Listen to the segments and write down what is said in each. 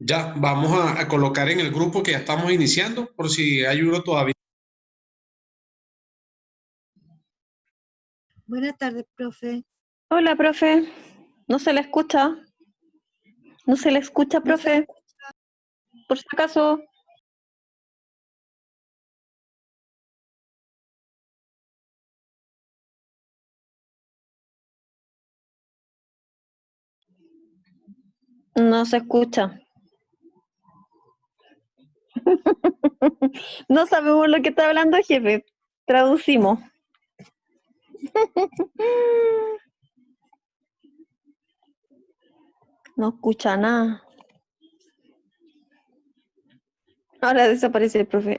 Ya, vamos a colocar en el grupo que ya estamos iniciando, por si hay uno todavía. Buenas tardes, profe. Hola, profe. No se le escucha. No se le escucha, No se profe. Por si acaso. No se escucha. No sabemos lo que está hablando, jefe. Traducimos. No escucha nada. Ahora desaparece el profe.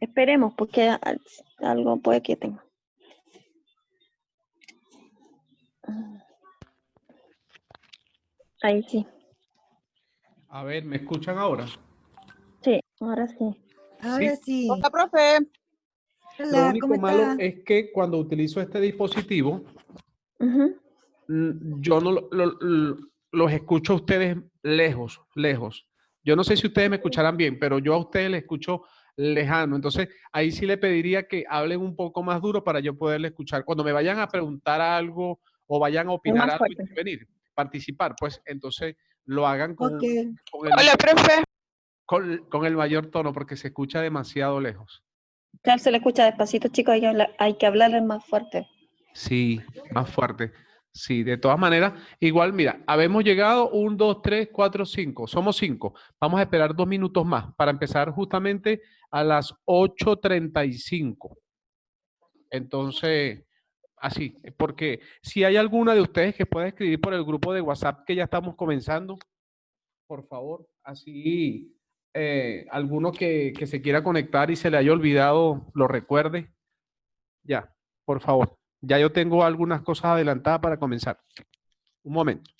Esperemos, porque algo puede que tenga. Ahí sí. A ver, ¿me escuchan ahora? Sí, ahora sí. Ahora sí. Hola, profe. Lo Hola, único ¿cómo malo está? es que cuando utilizo este dispositivo, Ujú. yo no los escucho a ustedes lejos, lejos. Yo no sé si ustedes me escucharán bien, pero yo a ustedes les escucho lejano. Entonces, ahí sí le pediría que hablen un poco más duro para yo poderle escuchar. Cuando me vayan a preguntar algo o vayan a opinar Más algo, fuerte. intervenir, participar, pues entonces lo hagan Ok. Hola, profe. con el mayor tono porque se escucha demasiado lejos. Claro, se le escucha despacito, chicos, hay que hablarles más fuerte. Sí, más fuerte. Sí, de todas maneras, igual, mira, habemos llegado 1, 2, 3, 4, 5. Somos 5. Vamos a esperar 2 minutos más para empezar justamente a las 8:35. Entonces, así, porque si hay alguna de ustedes que pueda escribir por el grupo de WhatsApp que ya estamos comenzando, por favor, así alguno que se quiera conectar y se le haya olvidado, lo recuerde. Ya, por favor. Ya yo tengo algunas cosas adelantadas para comenzar. Un momento.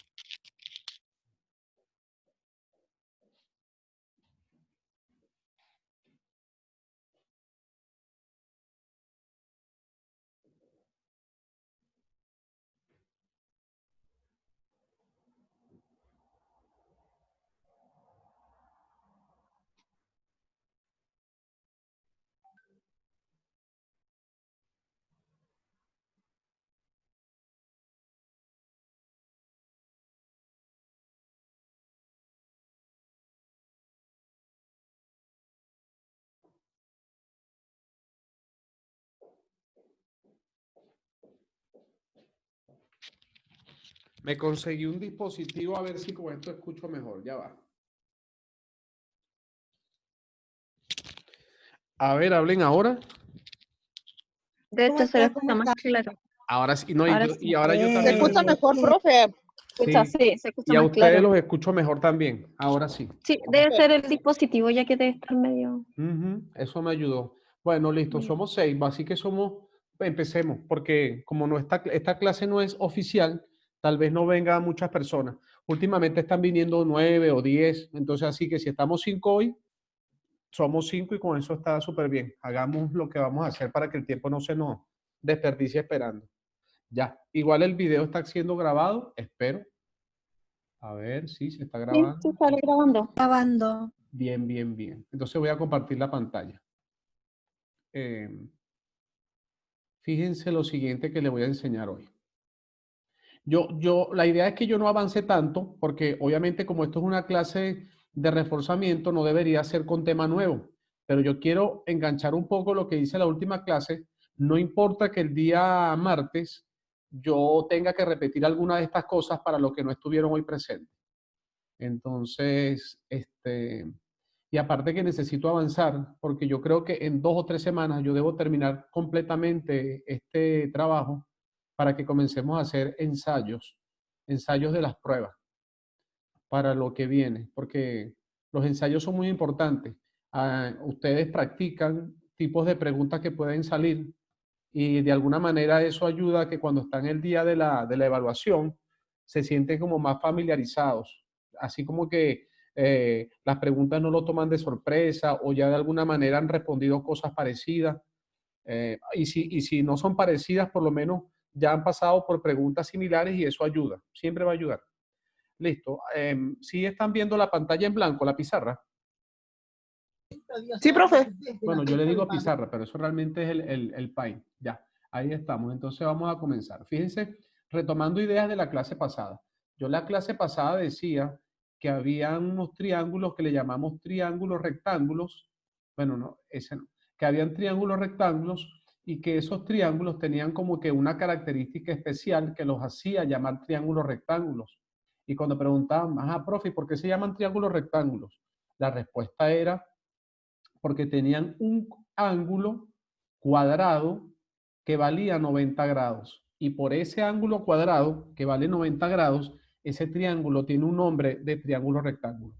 Me conseguí un dispositivo a ver si con esto escucho mejor. Ya va. A ver, hablen ahora. De ¿Cómo hecho, se le está? escucha más claro. Ahora sí, no, Ahora sí. y ahora yo Se también escucha los mejor, Bien. profe. Escucha, sí, sí, se escucha y a más ustedes claro. los escucho mejor también. Ahora sí. Sí, debe ser el dispositivo, ya que debe estar medio... Eso me ayudó. Bueno, listo, Bien. somos 6, así que empecemos, porque como no esta clase no es oficial, tal vez no vengan muchas personas. Últimamente están viniendo 9 o 10, entonces así que si estamos 5 hoy, somos 5 y con eso está súper bien. Hagamos lo que vamos a hacer para que el tiempo no se nos desperdicie esperando. Ya, igual el video está siendo grabado, espero. A ver si se está Sí, grabando. sí, sale grabando. Grabando. Bien, bien, bien. Entonces voy a compartir la pantalla. Eh, Fíjense lo siguiente que les voy a enseñar hoy. La idea es que yo no avance tanto, porque obviamente como esto es una clase de reforzamiento, no debería ser con tema nuevo, pero yo quiero enganchar un poco lo que hice la última clase. No importa que el día martes yo tenga que repetir alguna de estas cosas para los que no estuvieron hoy presentes. Entonces, y aparte que necesito avanzar, porque yo creo que en 2 o 3 semanas yo debo terminar completamente este trabajo para que comencemos a hacer ensayos de las pruebas para lo que viene, porque los ensayos son muy importantes. Ustedes practican tipos de preguntas que pueden salir y de alguna manera eso ayuda a que cuando están el día de la evaluación se sienten como más familiarizados, así como que las preguntas no lo toman de sorpresa o ya de alguna manera han respondido cosas parecidas. Y si no son parecidas, por lo menos ya han pasado por preguntas similares y eso ayuda, siempre va a ayudar. Listo. ¿Sí están viendo la pantalla en blanco, la pizarra? Sí, profe. Bueno, yo le digo pizarra, pero eso realmente es el Paint. Ya, ahí estamos. Entonces vamos a comenzar. Fíjense, retomando ideas de la clase pasada. Yo la clase pasada decía que había unos triángulos que le llamamos triángulos rectángulos. Bueno, no, ese no. Que habían triángulos rectángulos y que esos triángulos tenían como que una característica especial que los hacía llamar triángulos rectángulos. Y cuando preguntaban, ajá, profe, ¿por qué se llaman triángulos rectángulos? La respuesta era porque tenían un ángulo cuadrado que valía 90 grados. Y por ese ángulo cuadrado que vale 90 grados, ese triángulo tiene un nombre de triángulo rectángulo.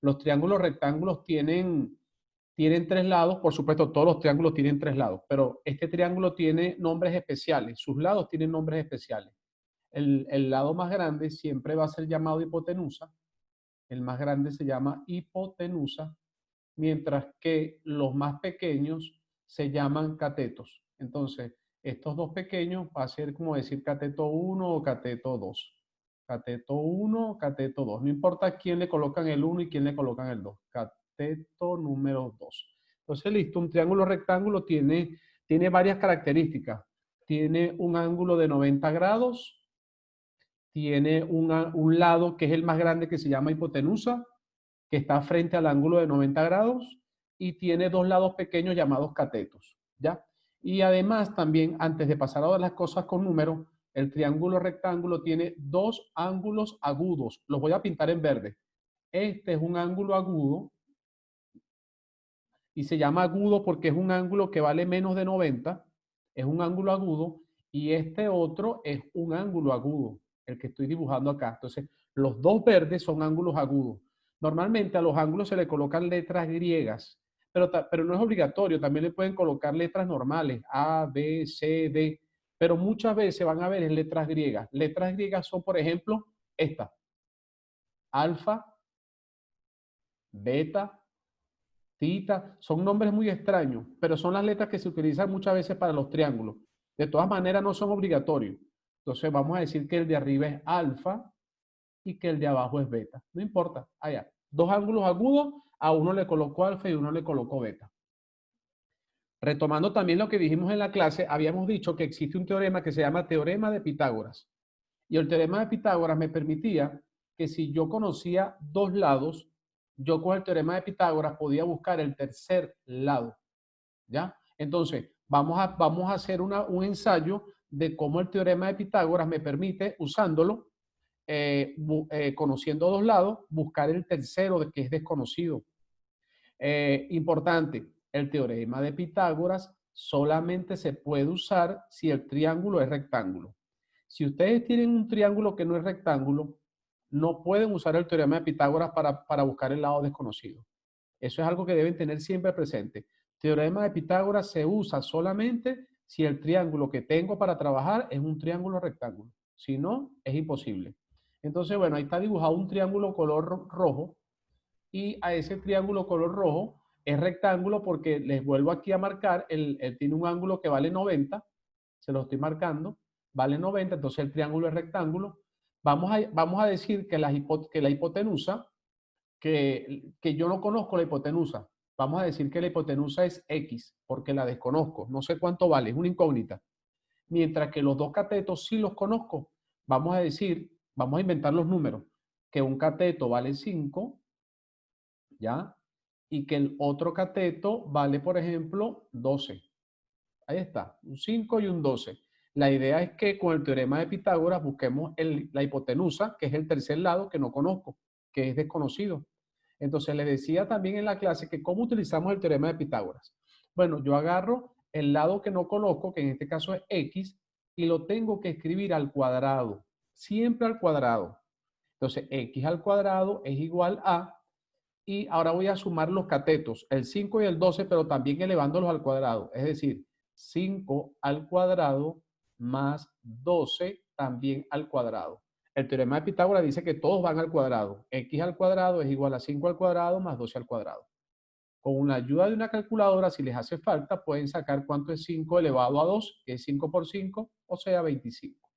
Los triángulos rectángulos tienen tres lados, por supuesto todos los triángulos tienen tres lados, pero este triángulo tiene nombres especiales, sus lados tienen nombres especiales. El lado más grande siempre va a ser llamado hipotenusa, el más grande se llama hipotenusa, mientras que los más pequeños se llaman catetos. Entonces, estos dos pequeños va a ser como decir cateto 1 o cateto 2. Cateto 1, cateto 2. No importa quién le colocan el 1 y quién le colocan el 2. Cateto número 2. Entonces, listo, un triángulo rectángulo tiene varias características. Tiene un ángulo de 90 grados, tiene un lado que es el más grande que se llama hipotenusa, que está frente al ángulo de 90 grados y tiene dos lados pequeños llamados catetos, ¿ya? Y además también, antes de pasar a las cosas con números, el triángulo rectángulo tiene dos ángulos agudos. Los voy a pintar en verde. Este es un ángulo agudo y se llama agudo porque es un ángulo que vale menos de 90. Es un ángulo agudo y este otro es un ángulo agudo, el que estoy dibujando acá. Entonces, los dos verdes son ángulos agudos. Normalmente a los ángulos se le colocan letras griegas, pero no es obligatorio. También le pueden colocar letras normales, A, B, C, D, pero muchas veces van a ver en letras griegas. Letras griegas son, por ejemplo, esta. Alfa, beta, tita, son nombres muy extraños, pero son las letras que se utilizan muchas veces para los triángulos. De todas maneras, no son obligatorios. Entonces, vamos a decir que el de arriba es alfa y que el de abajo es beta. No importa, allá. Dos ángulos agudos, a uno le colocó alfa y a uno le colocó beta. Retomando también lo que dijimos en la clase, habíamos dicho que existe un teorema que se llama teorema de Pitágoras. Y el teorema de Pitágoras me permitía que si yo conocía dos lados, yo con el teorema de Pitágoras podía buscar el tercer lado, ¿ya? Entonces, vamos a hacer un ensayo de cómo el teorema de Pitágoras me permite, usándolo, conociendo dos lados, buscar el tercero que es desconocido. Importante, el teorema de Pitágoras solamente se puede usar si el triángulo es rectángulo. Si ustedes tienen un triángulo que no es rectángulo, no pueden usar el teorema de Pitágoras para buscar el lado desconocido. Eso es algo que deben tener siempre presente. Teorema de Pitágoras se usa solamente si el triángulo que tengo para trabajar es un triángulo rectángulo. Si no, es imposible. Entonces, bueno, ahí está dibujado un triángulo color rojo y a ese triángulo color rojo es rectángulo porque les vuelvo aquí a marcar, él tiene un ángulo que vale 90, se lo estoy marcando, vale 90, entonces el triángulo es rectángulo. Vamos a decir que la hipotenusa, que yo no conozco la hipotenusa, vamos a decir que la hipotenusa es X, porque la desconozco, no sé cuánto vale, es una incógnita. Mientras que los dos catetos sí los conozco, vamos a inventar los números, que un cateto vale 5, ¿ya? Y que el otro cateto vale, por ejemplo, 12. Ahí está, un 5 y un 12. La idea es que con el teorema de Pitágoras busquemos la hipotenusa, que es el tercer lado que no conozco, que es desconocido. Entonces, les decía también en la clase que cómo utilizamos el teorema de Pitágoras. Bueno, yo agarro el lado que no conozco, que en este caso es X, y lo tengo que escribir al cuadrado, siempre al cuadrado. Entonces, X al cuadrado es igual a, y ahora voy a sumar los catetos, el 5 y el 12, pero también elevándolos al cuadrado. Es decir, 5 al cuadrado más 12 también al cuadrado. El teorema de Pitágoras dice que todos van al cuadrado. X al cuadrado es igual a 5 al cuadrado más 12 al cuadrado. Con la ayuda de una calculadora, si les hace falta, pueden sacar cuánto es 5 elevado a 2, que es 5 por 5, o sea, 25.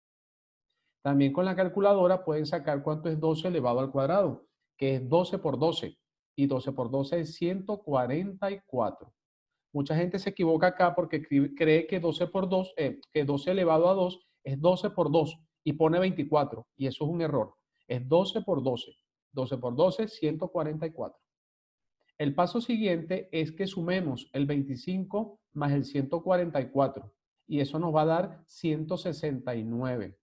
También con la calculadora pueden sacar cuánto es 12 elevado al cuadrado, que es 12 por 12. Y 12 por 12 es 144. Mucha gente se equivoca acá porque cree que 12 por 2, que 12 elevado a 2 es 12 por 2 y pone 24. Y eso es un error. Es 12 por 12. 12 por 12, 144. El paso siguiente es que sumemos el 25 más el 144 y eso nos va a dar 169.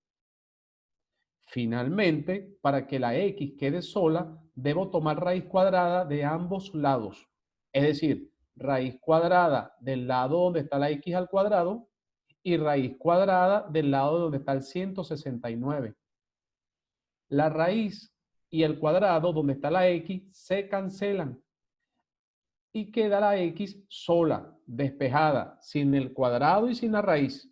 Finalmente, para que la x quede sola, debo tomar raíz cuadrada de ambos lados. Es decir, raíz cuadrada del lado donde está la x al cuadrado y raíz cuadrada del lado donde está el 169. La raíz y el cuadrado donde está la x se cancelan. Y queda la x sola, despejada, sin el cuadrado y sin la raíz.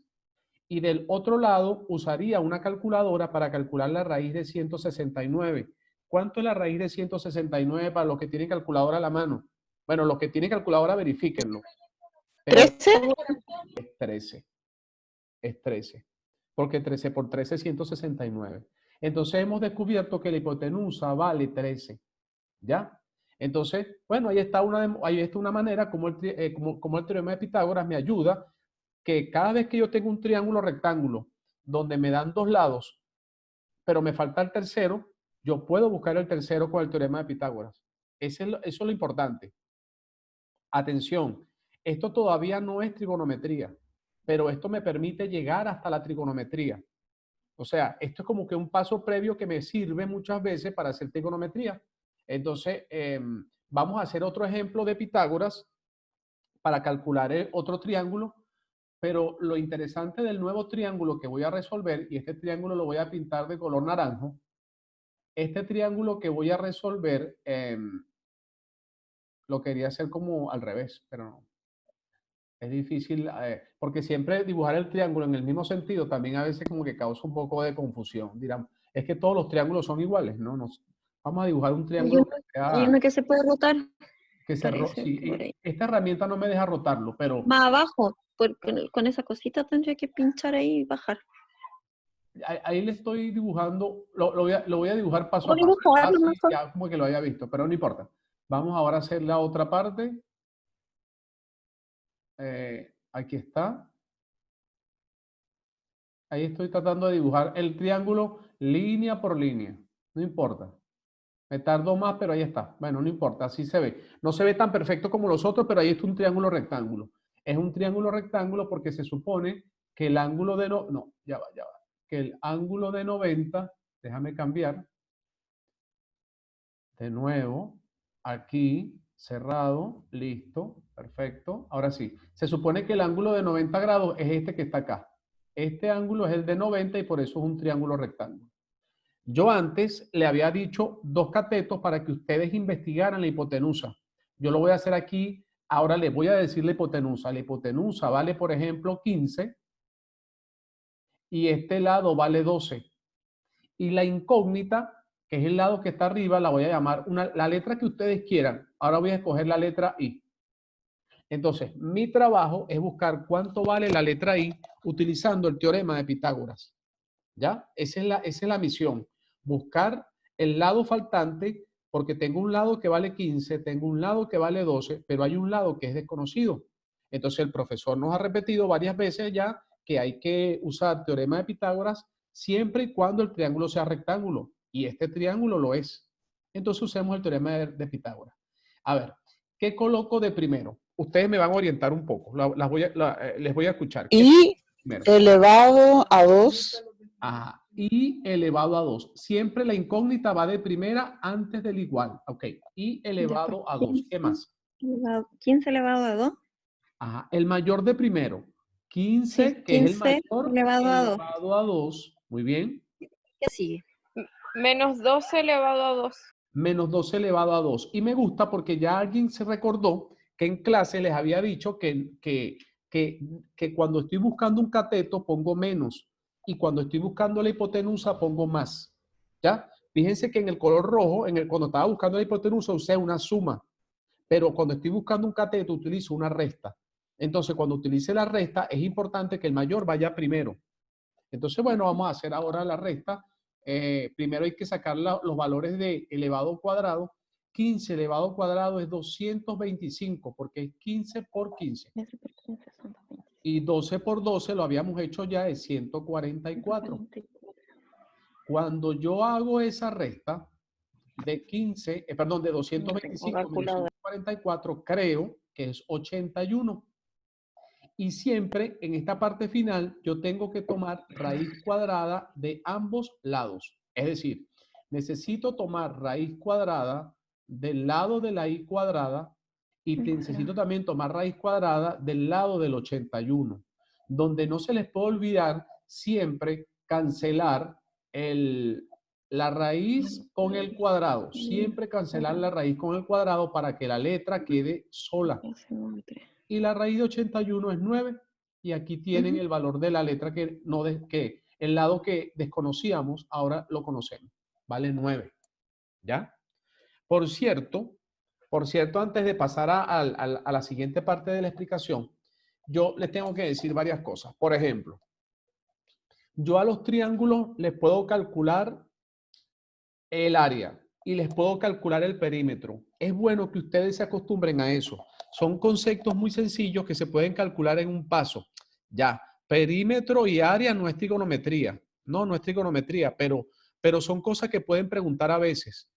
Y del otro lado usaría una calculadora para calcular la raíz de 169. ¿Cuánto es la raíz de 169 para los que tienen calculadora a la mano? Bueno, los que tienen calculadora, verifíquenlo. Pero 13. es 13. Es 13. Porque 13 por 13 es 169. Entonces hemos descubierto que la hipotenusa vale 13. ¿Ya? Entonces, bueno, ahí está una manera como el teorema de Pitágoras me ayuda, que cada vez que yo tengo un triángulo rectángulo donde me dan dos lados, pero me falta el tercero, yo puedo buscar el tercero con el teorema de Pitágoras. Eso es lo importante. Atención, esto todavía no es trigonometría, pero esto me permite llegar hasta la trigonometría. O sea, esto es como que un paso previo que me sirve muchas veces para hacer trigonometría. Entonces, vamos a hacer otro ejemplo de Pitágoras para calcular otro triángulo, pero lo interesante del nuevo triángulo que voy a resolver, y este triángulo lo voy a pintar de color naranjo, este triángulo que voy a resolver, lo quería hacer como al revés, pero no. Es difícil, porque siempre dibujar el triángulo en el mismo sentido también a veces como que causa un poco de confusión. Dirán, es que todos los triángulos son iguales, ¿no? Vamos a dibujar un triángulo Hay uno que se puede rotar. que se sí, esta herramienta no me deja rotarlo, pero... Más abajo, con esa cosita tendría que pinchar ahí y bajar. Ahí le estoy dibujando, lo voy a dibujar paso a paso. Sí, ya como que lo había visto, pero no importa. Vamos ahora a hacer la otra parte. Aquí está. Ahí estoy tratando de dibujar el triángulo línea por línea. No importa. Me tardo más, pero ahí está. Bueno, no importa, así se ve. No se ve tan perfecto como los otros, pero ahí está un triángulo rectángulo. Es un triángulo rectángulo porque se supone que el ángulo de... No, ya va. Que el ángulo de 90, déjame cambiar. De nuevo, aquí, cerrado, listo, perfecto. Ahora sí, se supone que el ángulo de 90 grados es este que está acá. Este ángulo es el de 90 y por eso es un triángulo rectángulo. Yo antes le había dicho dos catetos para que ustedes investigaran la hipotenusa. Yo lo voy a hacer aquí. Ahora les voy a decir la hipotenusa. La hipotenusa vale, por ejemplo, 15 y este lado vale 12. Y la incógnita, que es el lado que está arriba, la voy a llamar la letra que ustedes quieran. Ahora voy a escoger la letra I. Entonces, mi trabajo es buscar cuánto vale la letra I utilizando el teorema de Pitágoras. ¿Ya? Esa es la misión. Buscar el lado faltante, porque tengo un lado que vale 15, tengo un lado que vale 12, pero hay un lado que es desconocido. Entonces, el profesor nos ha repetido varias veces ya que hay que usar teorema de Pitágoras siempre y cuando el triángulo sea rectángulo. Y este triángulo lo es. Entonces, usemos el teorema de Pitágoras. A ver, ¿qué coloco de primero? Ustedes me van a orientar un poco. Les voy a escuchar. I elevado a 2. Ajá. I elevado a 2. Siempre la incógnita va de primera antes del igual. Ok. I elevado a 2. ¿Qué más? 15 elevado a 2. Ajá. El mayor de primero. 15, sí, que 15 es el mayor elevado a 2. Muy bien. ¿Qué sigue? Menos 12 elevado a 2. Menos 12 elevado a 2. Y me gusta porque ya alguien se recordó que en clase les había dicho que cuando estoy buscando un cateto pongo menos. Y cuando estoy buscando la hipotenusa pongo más. ¿Ya? Fíjense que en el color rojo, cuando estaba buscando la hipotenusa usé una suma. Pero cuando estoy buscando un cateto, utilizo una resta. Entonces, cuando utilice la resta, es importante que el mayor vaya primero. Entonces, bueno, vamos a hacer ahora la resta. Primero hay que sacar los valores de elevado al cuadrado. 15 elevado al cuadrado es 225, porque es 15 por 15. 15 por 15 son 225. Y 12 por 12 lo habíamos hecho ya, es 144. Cuando yo hago esa resta de 15, perdón, de 225 menos 144, creo que es 81. Y siempre en esta parte final yo tengo que tomar raíz cuadrada de ambos lados. Es decir, necesito tomar raíz cuadrada del lado de la i cuadrada y necesito también tomar raíz cuadrada del lado del 81. Donde no se les puede olvidar siempre cancelar la raíz con el cuadrado. Siempre cancelar la raíz con el cuadrado para que la letra quede sola. Y la raíz de 81 es 9. Y aquí tienen el valor de la letra que el lado que desconocíamos, ahora lo conocemos. Vale 9. ¿Ya? Por cierto, antes de pasar a la siguiente parte de la explicación, yo les tengo que decir varias cosas. Por ejemplo, yo a los triángulos les puedo calcular el área y les puedo calcular el perímetro. Es bueno que ustedes se acostumbren a eso. Son conceptos muy sencillos que se pueden calcular en un paso. Ya, perímetro y área no es trigonometría. No es trigonometría, pero son cosas que pueden preguntar a veces.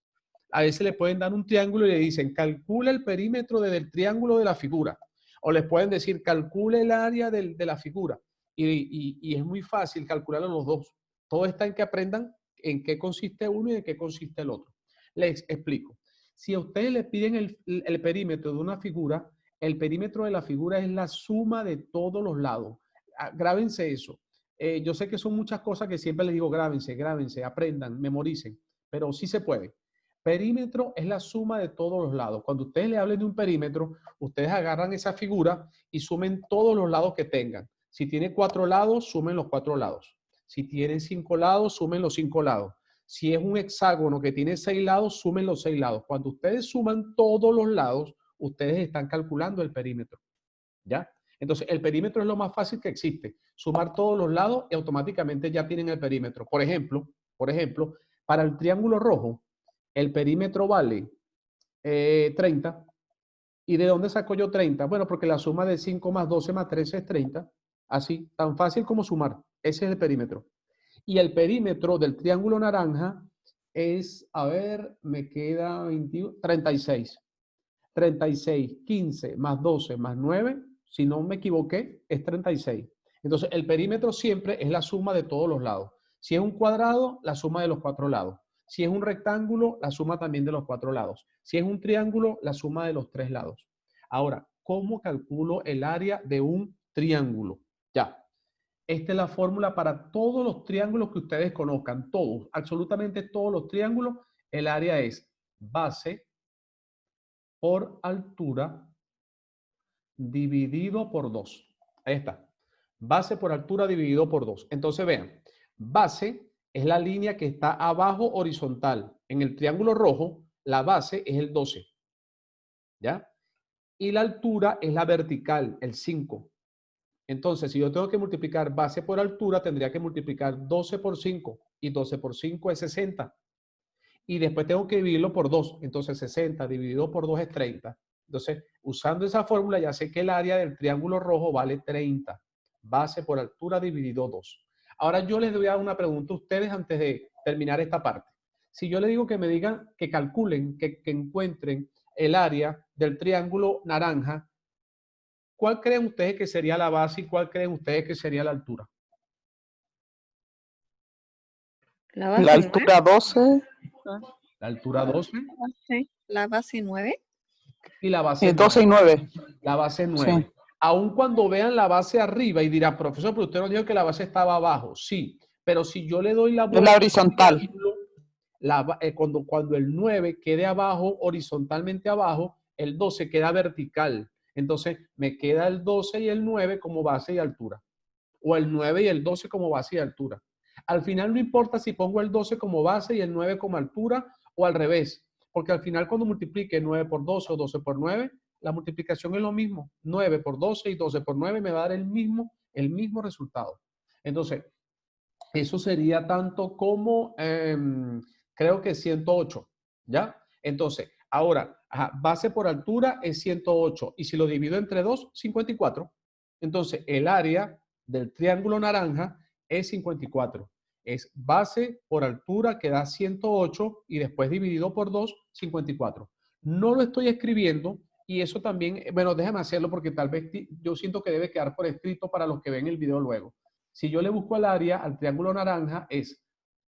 A veces le pueden dar un triángulo y le dicen, calcula el perímetro del triángulo de la figura. O les pueden decir, calcula el área de la figura. Y es muy fácil calcularlo los dos. Todo está en que aprendan en qué consiste uno y en qué consiste el otro. Les explico. Si a ustedes le piden el perímetro de una figura, el perímetro de la figura es la suma de todos los lados. Grábense eso. Yo sé que son muchas cosas que siempre les digo, grábense, aprendan, memoricen, pero sí se puede. Perímetro es la suma de todos los lados. Cuando ustedes le hablen de un perímetro, ustedes agarran esa figura y sumen todos los lados que tengan. Si tiene 4 lados, sumen los 4 lados. Si tienen 5 lados, sumen los 5 lados. Si es un hexágono que tiene 6 lados, sumen los 6 lados. Cuando ustedes suman todos los lados, ustedes están calculando el perímetro. ¿Ya? Entonces, el perímetro es lo más fácil que existe. Sumar todos los lados y automáticamente ya tienen el perímetro. Por ejemplo, para el triángulo rojo, el perímetro vale 30. ¿Y de dónde saco yo 30? Bueno, porque la suma de 5 más 12 más 13 es 30. Así, tan fácil como sumar. Ese es el perímetro. Y el perímetro del triángulo naranja es, a ver, me queda 21, 36. 36, 15 más 12 más 9, si no me equivoqué, es 36. Entonces, el perímetro siempre es la suma de todos los lados. Si es un cuadrado, la suma de los 4 lados. Si es un rectángulo, la suma también de los 4 lados. Si es un triángulo, la suma de los 3 lados. Ahora, ¿cómo calculo el área de un triángulo? Ya. Esta es la fórmula para todos los triángulos que ustedes conozcan. Todos, absolutamente todos los triángulos. El área es base por altura dividido por 2. Ahí está. Base por altura dividido por 2. Entonces vean, base es la línea que está abajo horizontal. En el triángulo rojo, la base es el 12. ¿Ya? Y la altura es la vertical, el 5. Entonces, si yo tengo que multiplicar base por altura, tendría que multiplicar 12 por 5. Y 12 por 5 es 60. Y después tengo que dividirlo por 2. Entonces, 60 dividido por 2 es 30. Entonces, usando esa fórmula, ya sé que el área del triángulo rojo vale 30. Base por altura dividido 2. Ahora yo les voy a dar una pregunta a ustedes antes de terminar esta parte. Si yo les digo que me digan, que calculen, que encuentren el área del triángulo naranja, ¿cuál creen ustedes que sería la base y cuál creen ustedes que sería la altura? La altura 12. La altura 12. La base 9. Y la base 12 y 9. La base 9. Sí. Aun cuando vean la base arriba y dirán, profesor, pero usted nos dijo que la base estaba abajo. Sí, pero si yo le doy la vuelta, la horizontal. Cuando el 9 quede abajo, horizontalmente abajo, el 12 queda vertical. Entonces, me queda el 12 y el 9 como base y altura. O el 9 y el 12 como base y altura. Al final no importa si pongo el 12 como base y el 9 como altura o al revés. porque al final cuando multiplique 9 por 12 o 12 por 9, la multiplicación es lo mismo. 9 por 12 y 12 por 9 me va a dar el mismo resultado. Entonces, eso sería tanto como, creo que 108, ¿ya? Entonces, ahora, base por altura es 108 y si lo divido entre 2, 54. Entonces, el área del triángulo naranja es 54. Es base por altura que da 108 y después dividido por 2, 54. No lo estoy escribiendo y eso también, bueno, déjame hacerlo porque tal vez yo siento que debe quedar por escrito para los que ven el video luego. Si yo le busco al área, al triángulo naranja, es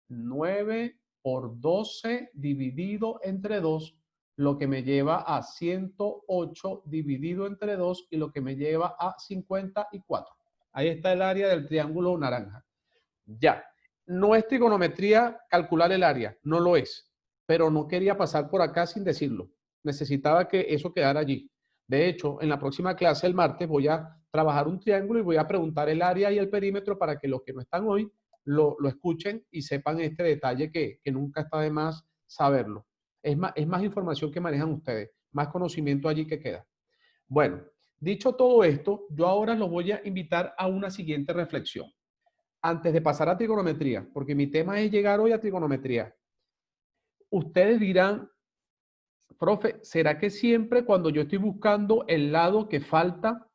9 por 12 dividido entre 2, lo que me lleva a 108 dividido entre 2 y lo que me lleva a 54. Ahí está el área del triángulo naranja. Ya, no es trigonometría calcular el área, no lo es, pero no quería pasar por acá sin decirlo. Necesitaba que eso quedara allí. De hecho, en la próxima clase, el martes, voy a trabajar un triángulo y voy a preguntar el área y el perímetro para que los que no están hoy lo escuchen y sepan este detalle que nunca está de más saberlo. Es más información que manejan ustedes, más conocimiento allí que queda. Bueno, dicho todo esto, yo ahora los voy a invitar a una siguiente reflexión. Antes de pasar a trigonometría, porque mi tema es llegar hoy a trigonometría. Ustedes dirán, profe, ¿será que siempre cuando yo estoy buscando el lado que falta,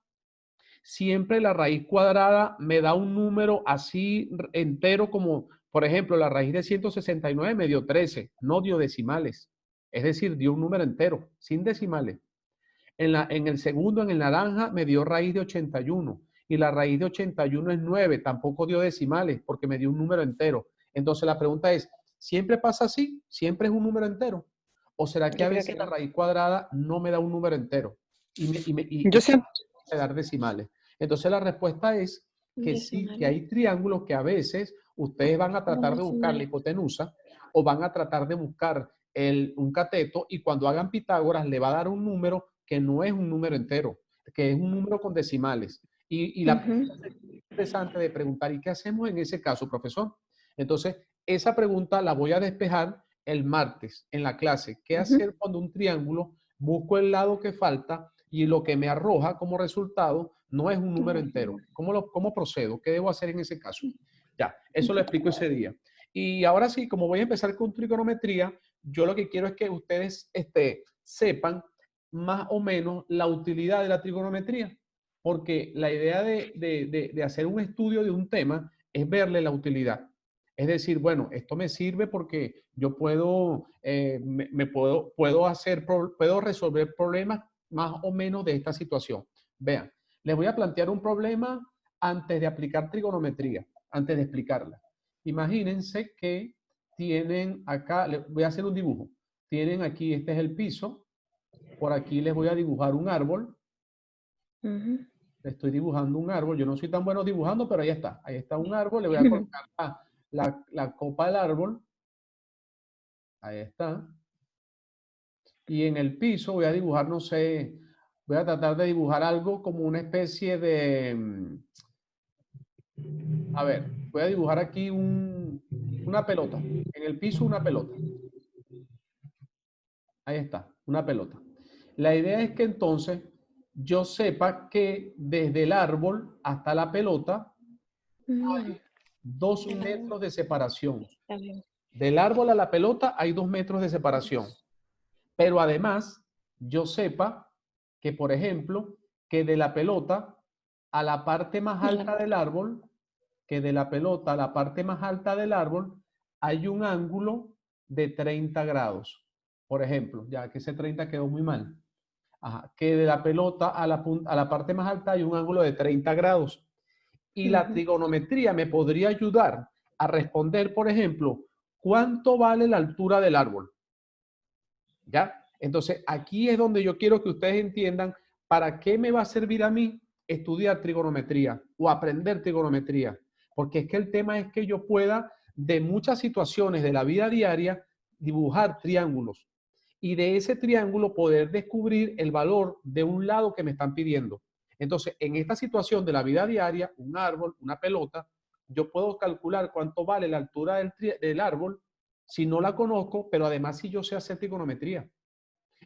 siempre la raíz cuadrada me da un número así entero como, por ejemplo, la raíz de 169 me dio 13, no dio decimales. Es decir, dio un número entero, sin decimales. En el segundo, en el naranja, me dio raíz de 81. Y la raíz de 81 es 9, tampoco dio decimales porque me dio un número entero. Entonces la pregunta es, ¿siempre pasa así? ¿Siempre es un número entero? ¿O será que a veces la raíz cuadrada no me da un número entero? Yo siempre... de dar decimales. Entonces la respuesta es que sí, que hay triángulos que a veces ustedes van a tratar de buscar la hipotenusa o van a tratar de buscar un cateto y cuando hagan Pitágoras le va a dar un número que no es un número entero, que es un número con decimales. Y la pregunta es interesante de preguntar, ¿y qué hacemos en ese caso, profesor? Entonces, esa pregunta la voy a despejar el martes en la clase. ¿Qué hacer cuando un triángulo busco el lado que falta y lo que me arroja como resultado no es un número entero? ¿Cómo procedo? ¿Qué debo hacer en ese caso? Ya, eso lo explico ese día. Y ahora sí, como voy a empezar con trigonometría, yo lo que quiero es que ustedes sepan más o menos la utilidad de la trigonometría, porque la idea de hacer un estudio de un tema es verle la utilidad. Es decir, bueno, esto me sirve porque yo puedo resolver problemas más o menos de esta situación. Vean, les voy a plantear un problema antes de aplicar trigonometría, antes de explicarla. Imagínense que tienen acá, les voy a hacer un dibujo. Tienen aquí, este es el piso. Por aquí les voy a dibujar un árbol. Estoy dibujando un árbol. Yo no soy tan bueno dibujando, pero ahí está. Ahí está un árbol. Le voy a colocar la copa del árbol. Ahí está. Y en el piso voy a dibujar, no sé, voy a tratar de dibujar algo como una especie de... A ver, voy a dibujar aquí una pelota. En el piso una pelota. Ahí está, una pelota. La idea es que entonces yo sepa que desde el árbol hasta la pelota hay 2 metros de separación. Del árbol a la pelota hay 2 metros de separación. Pero además, yo sepa que, por ejemplo, que de la pelota a la parte más alta del árbol, hay un ángulo de 30 grados. Por ejemplo, ya que ese 30 quedó muy mal. Ajá, que de la pelota a la parte más alta hay un ángulo de 30 grados. Y la trigonometría me podría ayudar a responder, por ejemplo, ¿cuánto vale la altura del árbol? ¿Ya? Entonces, aquí es donde yo quiero que ustedes entiendan para qué me va a servir a mí estudiar trigonometría o aprender trigonometría. Porque es que el tema es que yo pueda, de muchas situaciones de la vida diaria, dibujar triángulos. Y de ese triángulo poder descubrir el valor de un lado que me están pidiendo. Entonces, en esta situación de la vida diaria, un árbol, una pelota, yo puedo calcular cuánto vale la altura del árbol si no la conozco, pero además si yo sé hacer trigonometría.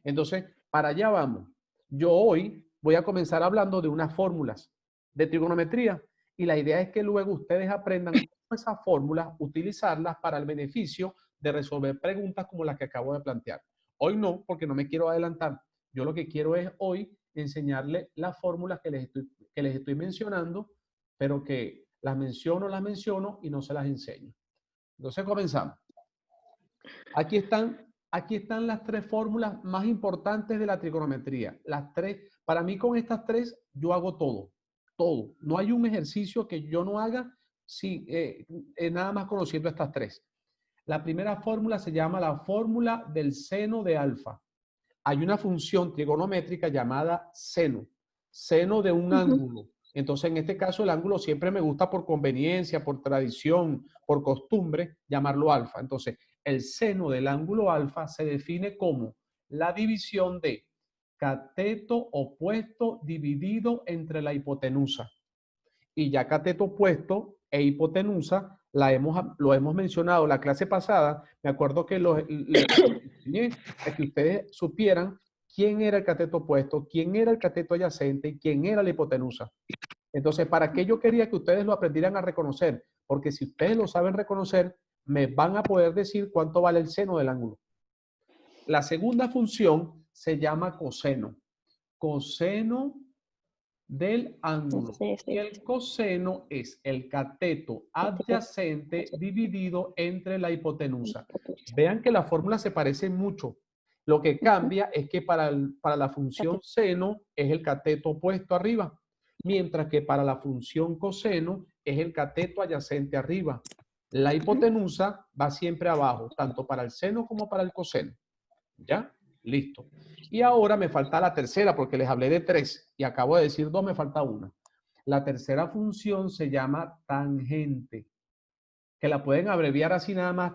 Entonces, para allá vamos. Yo hoy voy a comenzar hablando de unas fórmulas de trigonometría y la idea es que luego ustedes aprendan esas fórmulas, utilizarlas para el beneficio de resolver preguntas como las que acabo de plantear. Hoy no, porque no me quiero adelantar. Yo lo que quiero es hoy enseñarles las fórmulas que les estoy mencionando, pero que las menciono y no se las enseño. Entonces comenzamos. Aquí están las tres fórmulas más importantes de la trigonometría. Las tres, para mí con estas tres yo hago todo, todo. No hay un ejercicio que yo no haga si, nada más conociendo estas tres. La primera fórmula se llama la fórmula del seno de alfa. Hay una función trigonométrica llamada seno, seno de un ángulo. Entonces, en este caso, el ángulo siempre me gusta por conveniencia, por tradición, por costumbre, llamarlo alfa. Entonces, el seno del ángulo alfa se define como la división de cateto opuesto dividido entre la hipotenusa. Y ya cateto opuesto e hipotenusa lo hemos mencionado la clase pasada. Me acuerdo que les enseñé a que ustedes supieran quién era el cateto opuesto, quién era el cateto adyacente y quién era la hipotenusa. Entonces, ¿para qué yo quería que ustedes lo aprendieran a reconocer? Porque si ustedes lo saben reconocer, me van a poder decir cuánto vale el seno del ángulo. La segunda función se llama coseno. Coseno del ángulo. Y el coseno es el cateto adyacente dividido entre la hipotenusa. Vean que las fórmulas se parecen mucho. Lo que cambia es que para la función seno es el cateto opuesto arriba, mientras que para la función coseno es el cateto adyacente arriba. La hipotenusa va siempre abajo, tanto para el seno como para el coseno. ¿Ya? Listo. Y ahora me falta la tercera, porque les hablé de tres y acabo de decir dos, me falta una. La tercera función se llama tangente, que la pueden abreviar así nada más,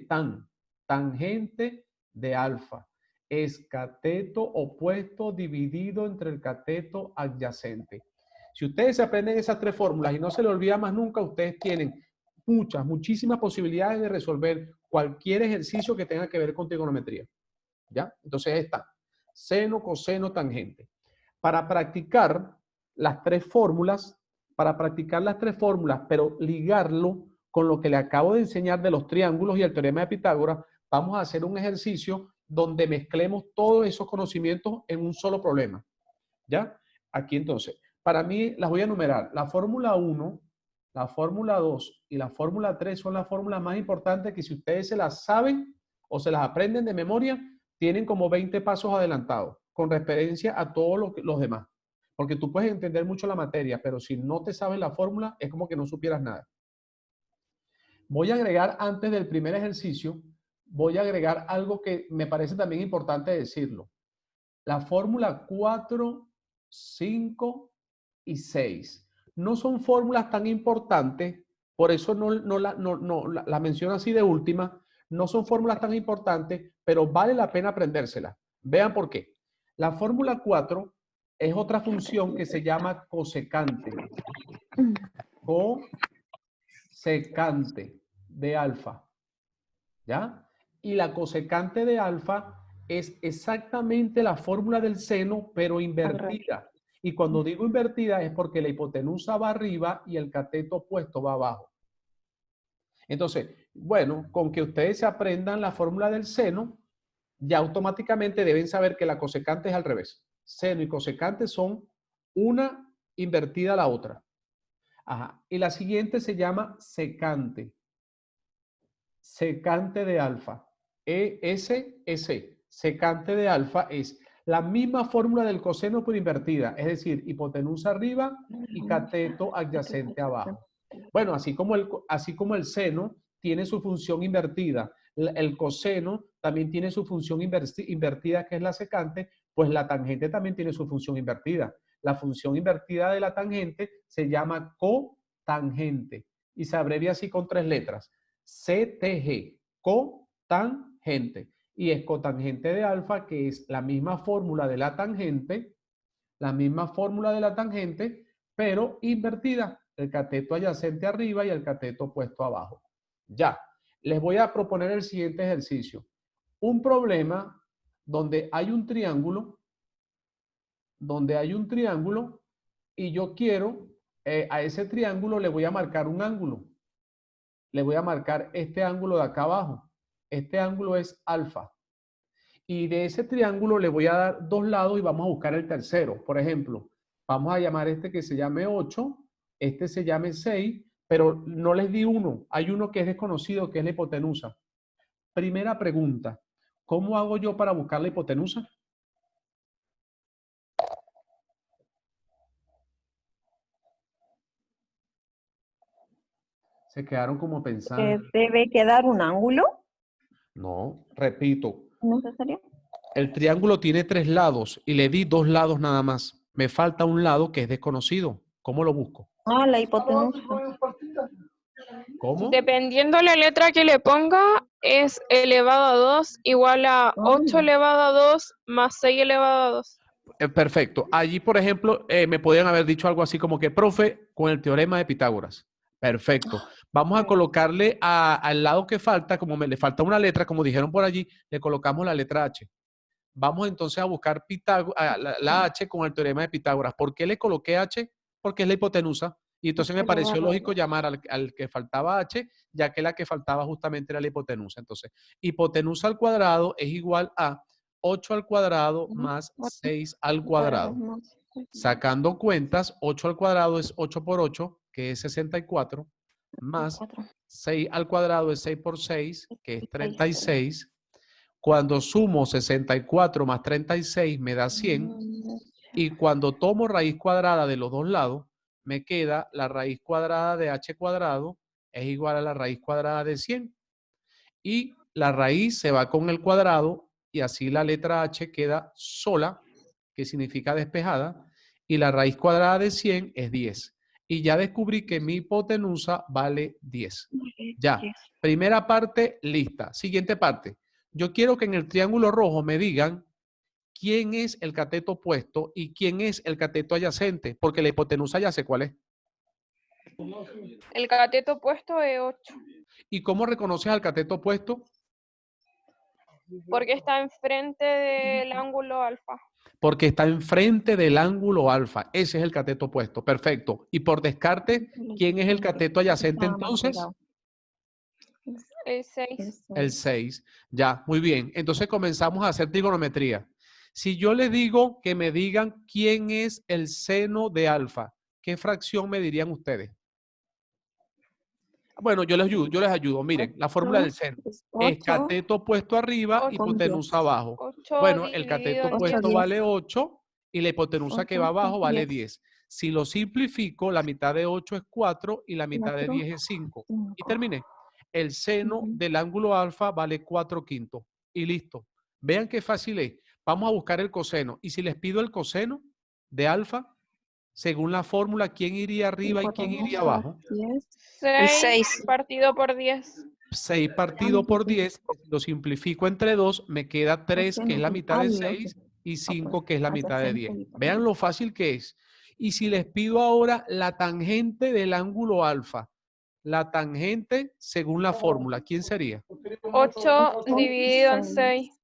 TAN, tangente de alfa. Es cateto opuesto dividido entre el cateto adyacente. Si ustedes se aprenden esas tres fórmulas y no se le olvida más nunca, ustedes tienen muchísimas posibilidades de resolver cualquier ejercicio que tenga que ver con trigonometría. ¿Ya? Entonces está seno, coseno, tangente. Para practicar las tres fórmulas, pero ligarlo con lo que le acabo de enseñar de los triángulos y el teorema de Pitágoras, vamos a hacer un ejercicio donde mezclemos todos esos conocimientos en un solo problema. ¿Ya? Aquí entonces, para mí las voy a enumerar. La fórmula 1, la fórmula 2 y la fórmula 3 son las fórmulas más importantes que si ustedes se las saben o se las aprenden de memoria, tienen como 20 pasos adelantados con referencia a todos los demás. Porque tú puedes entender mucho la materia, pero si no te sabes la fórmula, es como que no supieras nada. Voy a agregar, antes del primer ejercicio, voy a agregar algo que me parece también importante decirlo. La fórmula 4, 5 y 6 no son fórmulas tan importantes, por eso la menciono así de última. No son fórmulas tan importantes, pero vale la pena aprendérselas. Vean por qué. La fórmula 4 es otra función que se llama cosecante. Cosecante de alfa. ¿Ya? Y la cosecante de alfa es exactamente la fórmula del seno, pero invertida. Y cuando digo invertida es porque la hipotenusa va arriba y el cateto opuesto va abajo. Entonces, bueno, con que ustedes se aprendan la fórmula del seno, ya automáticamente deben saber que la cosecante es al revés. Seno y cosecante son una invertida a la otra. Ajá. Y la siguiente se llama secante. Secante de alfa. ESS. Secante de alfa es la misma fórmula del coseno pero invertida. Es decir, hipotenusa arriba y cateto adyacente abajo. Bueno, así como el seno tiene su función invertida, el coseno también tiene su función invertida, que es la secante, pues la tangente también tiene su función invertida. La función invertida de la tangente se llama cotangente y se abrevia así con 3 letras. CTG, cotangente. Y es cotangente de alfa, que es la misma fórmula de la tangente, pero invertida. El cateto adyacente arriba y el cateto opuesto abajo. Ya. Les voy a proponer el siguiente ejercicio. Un problema donde hay un triángulo, y yo quiero, a ese triángulo le voy a marcar un ángulo. Le voy a marcar este ángulo de acá abajo. Este ángulo es alfa. Y de ese triángulo le voy a dar dos lados y vamos a buscar el tercero. Por ejemplo, vamos a llamar este que se llame 8, este se llame 6, pero no les di uno. Hay uno que es desconocido, que es la hipotenusa. Primera pregunta, ¿cómo hago yo para buscar la hipotenusa? Se quedaron como pensando. ¿Debe quedar un ángulo? No, repito. ¿Necesario? El triángulo tiene 3 lados y le di 2 lados nada más. Me falta un lado que es desconocido. ¿Cómo lo busco? Ah, la hipotenusa. ¿Cómo? Dependiendo la letra que le ponga, es elevado a 2 igual a 8 elevado a 2 más 6 elevado a 2. Perfecto. Allí, por ejemplo, me podían haber dicho algo así como que, profe, con el teorema de Pitágoras. Perfecto. Vamos a colocarle al lado que falta, como le falta una letra, como dijeron por allí, le colocamos la letra H. Vamos entonces a buscar la H con el teorema de Pitágoras. ¿Por qué le coloqué H? Porque es la hipotenusa. Y entonces me pareció lógico llamar al que faltaba H, ya que la que faltaba justamente era la hipotenusa. Entonces, hipotenusa al cuadrado es igual a 8 al cuadrado más 6 al cuadrado. Sacando cuentas, 8 al cuadrado es 8 por 8, que es 64, más 6 al cuadrado es 6 por 6, que es 36. Cuando sumo 64 más 36 me da 100. Y cuando tomo raíz cuadrada de los dos lados, me queda la raíz cuadrada de h cuadrado es igual a la raíz cuadrada de 100. Y la raíz se va con el cuadrado y así la letra h queda sola, que significa despejada, y la raíz cuadrada de 100 es 10. Y ya descubrí que mi hipotenusa vale 10. Ya, primera parte lista. Siguiente parte. Yo quiero que en el triángulo rojo me digan quién es el cateto opuesto y quién es el cateto adyacente, porque la hipotenusa ya sé cuál es. El cateto opuesto es 8. ¿Y cómo reconoces al cateto opuesto? Porque está enfrente del ángulo alfa. Porque está enfrente del ángulo alfa. Ese es el cateto opuesto. Perfecto. Y por descarte, ¿quién es el cateto adyacente entonces? El 6. El 6. Ya, muy bien. Entonces comenzamos a hacer trigonometría. Si yo les digo que me digan quién es el seno de alfa, ¿qué fracción me dirían ustedes? Bueno, yo les ayudo. Miren, la fórmula del seno es cateto opuesto arriba, hipotenusa abajo. Bueno, el cateto opuesto vale 8 y la hipotenusa que va abajo vale 10. Si lo simplifico, la mitad de 8 es 4 y la mitad de 10 es 5. Y terminé. El seno del ángulo alfa vale 4/5. Y listo. Vean qué fácil es. Vamos a buscar el coseno. Y si les pido el coseno de alfa, según la fórmula, ¿quién iría arriba y quién iría abajo? 6 partido por 10. 6 partido por 10, lo simplifico entre 2, me queda 3, que es la mitad de 6, y 5, que es la mitad de 10. Vean lo fácil que es. Y si les pido ahora la tangente del ángulo alfa, la tangente según la fórmula, ¿quién sería? 8 dividido en 6.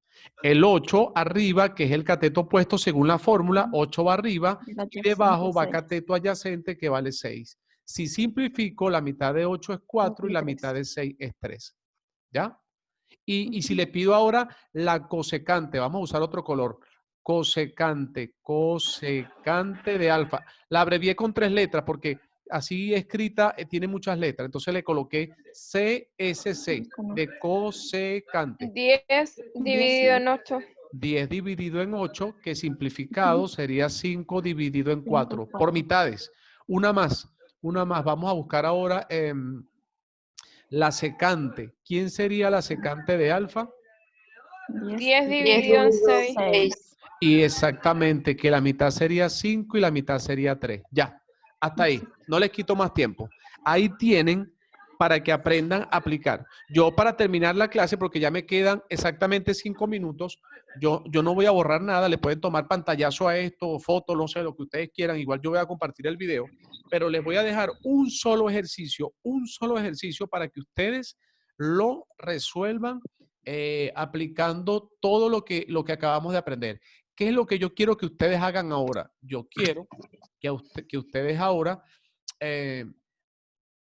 El 8 arriba, que es el cateto opuesto según la fórmula, 8 va arriba, y debajo va cateto adyacente, que vale 6. Si simplifico, la mitad de 8 es 4 y la mitad de 6 es 3. ¿Ya? Y si le pido ahora la cosecante, vamos a usar otro color. Cosecante de alfa. La abrevié con 3 letras porque así escrita tiene muchas letras. Entonces le coloqué CSC de cosecante. 10 dividido en 8. 10 dividido en 8, que simplificado sería 5 dividido en 4. Por mitades. Una más. Vamos a buscar ahora la secante. ¿Quién sería la secante de alfa? 10 dividido en 6. Y exactamente, que la mitad sería 5 y la mitad sería 3. Ya, hasta ahí. No les quito más tiempo. Ahí tienen para que aprendan a aplicar. Yo para terminar la clase, porque ya me quedan exactamente 5 minutos, yo no voy a borrar nada, le pueden tomar pantallazo a esto, fotos, no sé, lo que ustedes quieran. Igual yo voy a compartir el video, pero les voy a dejar un solo ejercicio para que ustedes lo resuelvan aplicando todo lo que acabamos de aprender. ¿Qué es lo que yo quiero que ustedes hagan ahora? Yo quiero que ustedes ahora,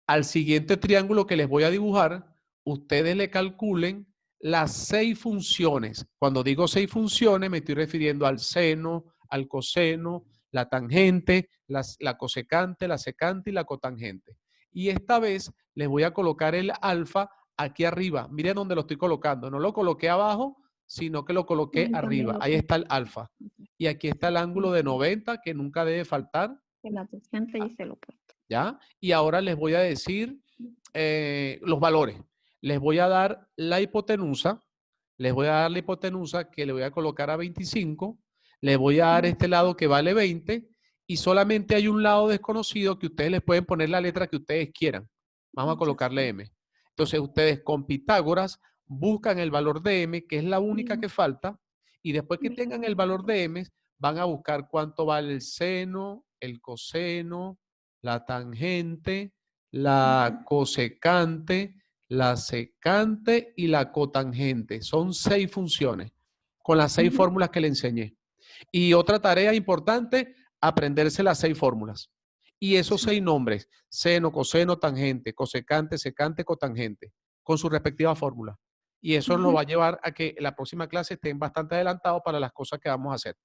al siguiente triángulo que les voy a dibujar, ustedes le calculen las 6 funciones. Cuando digo 6 funciones, me estoy refiriendo al seno, al coseno, la tangente, la cosecante, la secante y la cotangente. Y esta vez les voy a colocar el alfa aquí arriba. Miren dónde lo estoy colocando. No lo coloqué abajo, sino que lo coloqué arriba. Ahí está el alfa. Y aquí está el ángulo de 90, que nunca debe faltar. La tangente y se lo opuesto. ¿Ya? Y ahora les voy a decir los valores. Les voy a dar la hipotenusa. Les voy a dar la hipotenusa que le voy a colocar a 25. Les voy a dar este lado que vale 20. Y solamente hay un lado desconocido que ustedes les pueden poner la letra que ustedes quieran. Vamos a colocarle M. Entonces ustedes con Pitágoras buscan el valor de M, que es la única que falta. Y después que tengan el valor de M, van a buscar cuánto vale el seno, el coseno, la tangente, la cosecante, la secante y la cotangente. Son 6 funciones con las 6 fórmulas que le enseñé. Y otra tarea importante, aprenderse las 6 fórmulas. Y esos 6 nombres, seno, coseno, tangente, cosecante, secante, cotangente, con su respectiva fórmula. Y eso nos va a llevar a que en la próxima clase estén bastante adelantados para las cosas que vamos a hacer.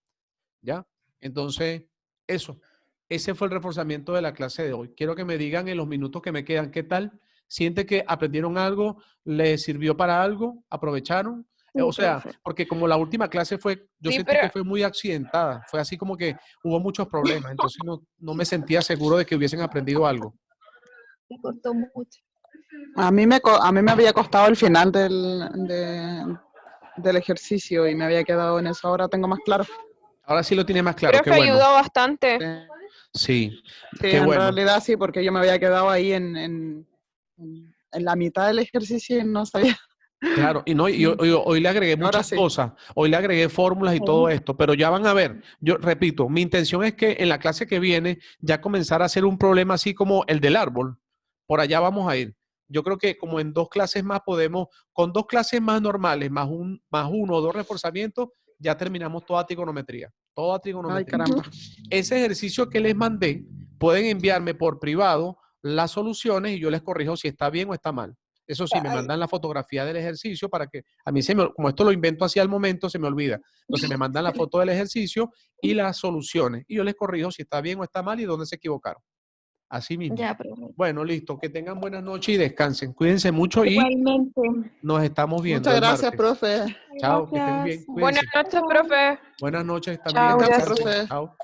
¿Ya? Entonces, eso. Ese fue el reforzamiento de la clase de hoy. Quiero que me digan en los minutos que me quedan, ¿qué tal? ¿Siente que aprendieron algo? ¿Les sirvió para algo? ¿Aprovecharon? O sea, porque como la última clase fue, yo sentí que fue muy accidentada. Fue así como que hubo muchos problemas. Entonces no me sentía seguro de que hubiesen aprendido algo. Me costó mucho. A mí me había costado el final del ejercicio y me había quedado en eso. Ahora tengo más claro. Ahora sí lo tiene más claro. Creo que ayudó bastante. Sí, qué en bueno. Realidad sí, porque yo me había quedado ahí en la mitad del ejercicio y no sabía. Claro, y hoy le agregué muchas cosas, hoy le agregué fórmulas y todo esto, pero ya van a ver, yo repito, mi intención es que en la clase que viene ya comenzar a hacer un problema así como el del árbol, por allá vamos a ir. Yo creo que como en 2 clases más podemos, con 2 clases más normales, más 1 o 2 reforzamientos, ya terminamos toda trigonometría. Toda trigonometría. Ay, caramba. Ese ejercicio que les mandé, pueden enviarme por privado las soluciones y yo les corrijo si está bien o está mal. Eso sí, me mandan la fotografía del ejercicio para que, a mí como esto lo invento así al momento, se me olvida. Entonces me mandan la foto del ejercicio y las soluciones. Y yo les corrijo si está bien o está mal y dónde se equivocaron. Así mismo. Ya, profe. Bueno, listo. Que tengan buenas noches y descansen. Cuídense mucho y nos estamos viendo. Muchas gracias, profe. Chao, que estén bien. Cuídense. Buenas noches, profe. Buenas noches también. Chao, gracias, Descansen. profe. Chao.